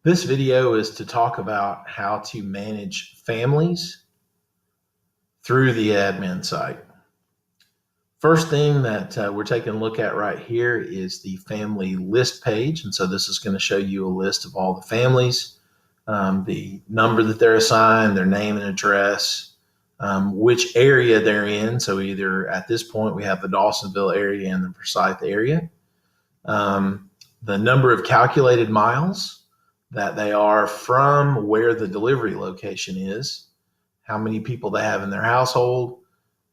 This video is to talk about how to manage families through the admin site. First thing that we're taking a look at right here is the family list page. And so this is going to show you a list of all the families, the number that they're assigned, their name and address, which area they're in. So either at this point we have the Dawsonville area and the Forsyth area, the number of calculated miles that they are from where the delivery location is, how many people they have in their household,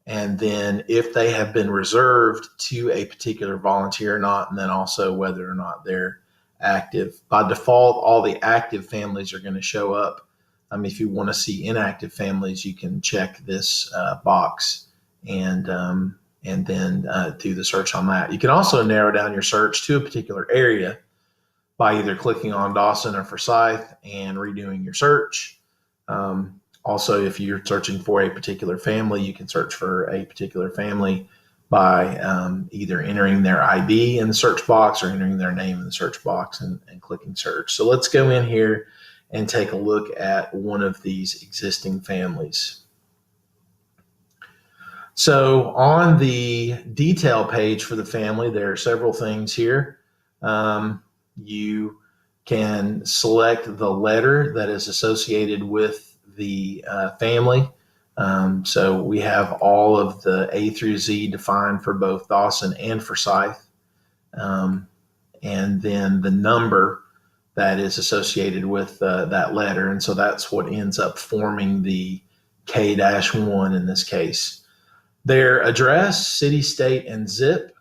and then if they have been reserved to a particular volunteer or not, and then also whether or not they're active. By default, all the active families are going to show up. If you want to see inactive families, you can check this box and then do the search on that. You can also narrow down your search to a particular area by either clicking on Dawson or Forsyth and redoing your search. Also, if you're searching for a particular family, you can search for a particular family by either entering their ID in the search box or entering their name in the search box and clicking search. So let's go in here and take a look at one of these existing families. So on the detail page for the family, there are several things here. You can select the letter that is associated with the family. So we have all of the A through Z defined for both Dawson and Forsyth. And then the number that is associated with that letter. And so that's what ends up forming the K-1 in this case. Their address, city, state, and zip.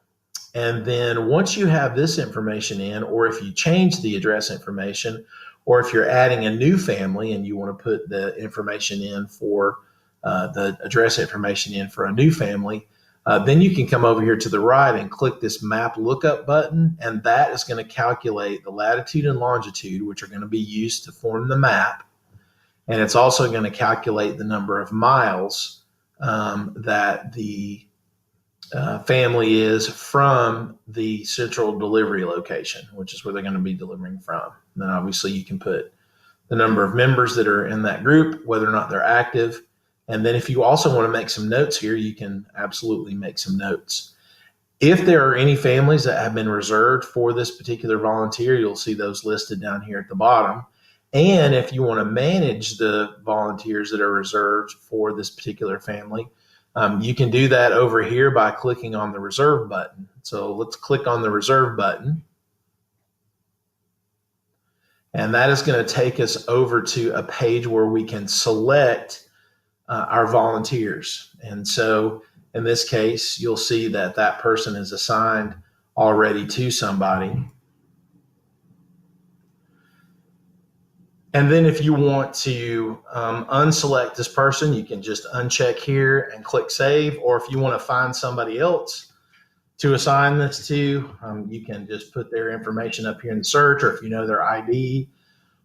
And then once you have this information in, or if you change the address information, or if you're adding a new family and you want to put the information in for the address information in for a new family, then you can come over here to the right and click this map lookup button, and that is going to calculate the latitude and longitude, which are going to be used to form the map. And it's also going to calculate the number of miles that the family is from the central delivery location, which is where they're going to be delivering from. And then obviously you can put the number of members that are in that group, whether or not they're active. And then if you also want to make some notes here, you can absolutely make some notes. If there are any families that have been reserved for this particular volunteer, you'll see those listed down here at the bottom. And if you want to manage the volunteers that are reserved for this particular family, you can do that over here by clicking on the reserve button. So let's click on the reserve button. And that is going to take us over to a page where we can select our volunteers. And so in this case, you'll see that that person is assigned already to somebody. And then if you want to unselect this person, you can just uncheck here and click save. Or if you want to find somebody else to assign this to, you can just put their information up here in the search, or if you know their ID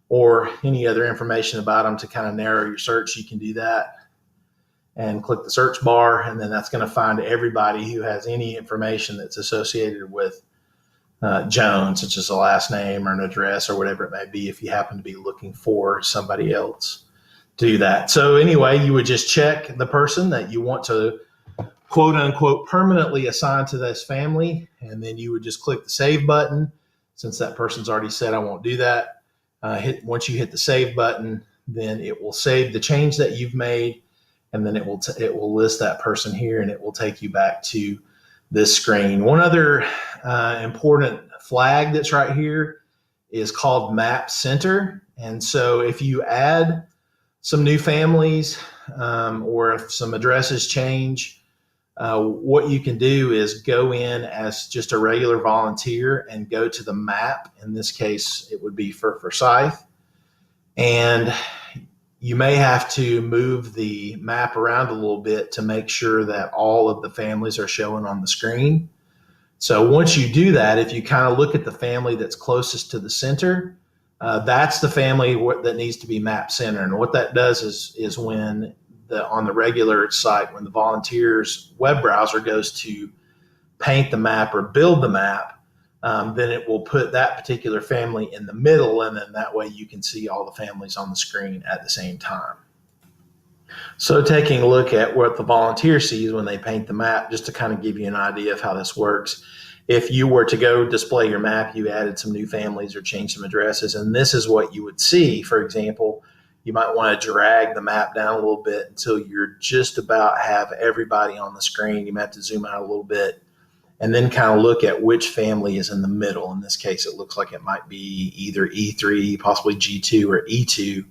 or any other information about them to kind of narrow your search, you can do that and click the search bar. And then that's going to find everybody who has any information that's associated with Jones, such as a last name or an address or whatever it may be, if you happen to be looking for somebody else to do that. So anyway, you would just check the person that you want to quote unquote permanently assign to this family, and then you would just click the save button. Since that person's already said I won't do that, once you hit the save button, then it will save the change that you've made, and then it will list that person here, and it will take you back to this screen. One other important flag that's right here is called Map Center. And so if you add some new families or if some addresses change, what you can do is go in as just a regular volunteer and go to the map. In this case, it would be for Forsyth. And you may have to move the map around a little bit to make sure that all of the families are showing on the screen. So once you do that, if you kind of look at the family that's closest to the center, that's the family that needs to be map center. And what that does is when on the regular site, when the volunteer's web browser goes to paint the map or build the map, then it will put that particular family in the middle, and then that way you can see all the families on the screen at the same time. So taking a look at what the volunteer sees when they paint the map, just to kind of give you an idea of how this works. If you were to go display your map, you added some new families or changed some addresses, and this is what you would see. For example, you might want to drag the map down a little bit until you're just about have everybody on the screen. You might have to zoom out a little bit and then kind of look at which family is in the middle. In this case, it looks like it might be either E3, possibly G2 or E2.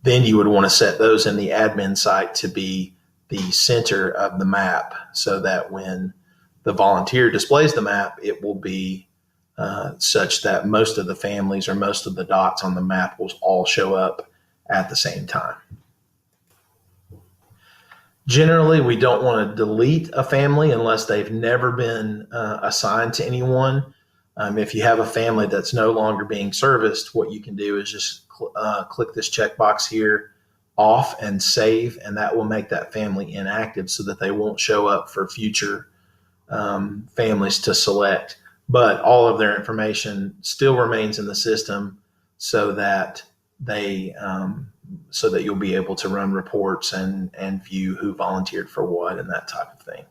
Then you would want to set those in the admin site to be the center of the map, so that when the volunteer displays the map, it will be such that most of the families or most of the dots on the map will all show up at the same time. Generally, we don't want to delete a family unless they've never been assigned to anyone. If you have a family that's no longer being serviced, what you can do is just click this checkbox here off and save, and that will make that family inactive so that they won't show up for future families to select. But all of their information still remains in the system so that so that you'll be able to run reports and view who volunteered for what and that type of thing.